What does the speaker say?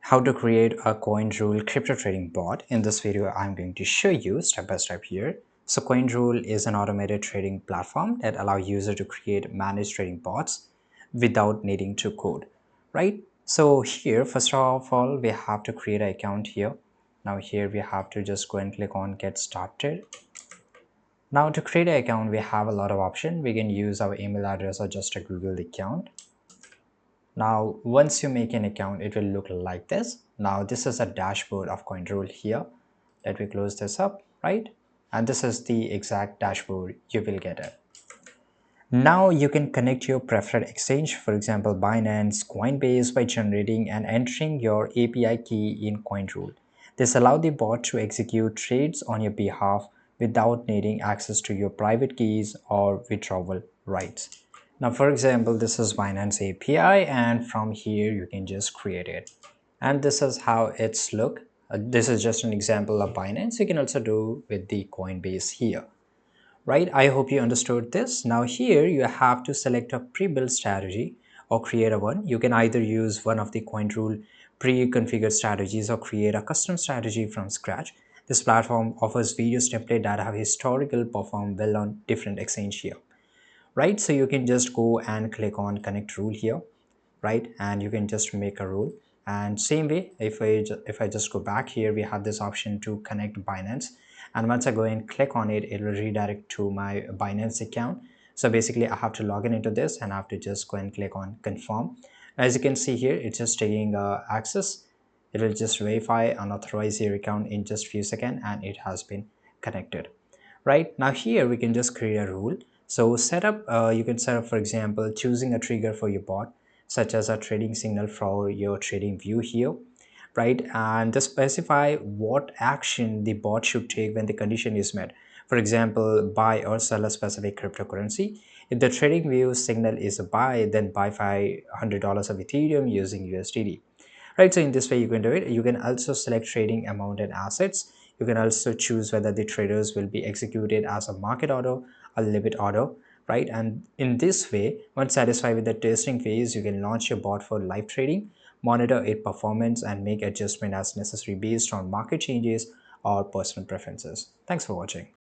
how to create a Coinrule crypto trading bot. In this video, I'm going to show you step by step here. So Coinrule is an automated trading platform that allows users to create managed trading bots without needing to code, right? So here, first of all, we have to create an account here. Now here we have to just go and click on get started. Now to create an account, we have a lot of options. We can use our email address or just a Google account. Now, once you make an account, it will look like this. Now, this is a dashboard of Coinrule here. Let me close this up, right? And this is the exact dashboard you will get it. Now, you can connect your preferred exchange, for example, Binance, Coinbase, by generating and entering your API key in Coinrule. This allows the bot to execute trades on your behalf without needing access to your private keys or withdrawal rights. Now, for example, this is Binance API, and from here you can just create it. And this is how it's look. This is just an example of Binance. You can also do with the Coinbase here, right? I hope you understood this. Now here you have to select a pre-built strategy or create a one. You can either use one of the Coinrule pre-configured strategies or create a custom strategy from scratch. This platform offers videos template that have historical performed well on different exchange here, right? So you can just go and click on connect rule here, right? And you can just make a rule. And same way, if I just go back here, we have this option to connect Binance. And once I go and click on it, it will redirect to my Binance account. So basically I have to log in into this and I have to just go and click on confirm. As you can see here, it's just taking access. It will just verify and authorize your account in just few seconds, and it has been connected. Right now here we can just create a rule. So setup, you can set up, for example, choosing a trigger for your bot, such as a trading signal for your trading view here, right? And just specify what action the bot should take when the condition is met. For example, buy or sell a specific cryptocurrency. If the trading view signal is a buy, then buy $500 of Ethereum using USDT, right? So in this way you can do it. You can also select trading amount and assets. You can also choose whether the traders will be executed as a market order or limit order, right? And in this way, once satisfied with the testing phase, you can launch your bot for live trading, monitor its performance, and make adjustment as necessary based on market changes or personal preferences. Thanks for watching.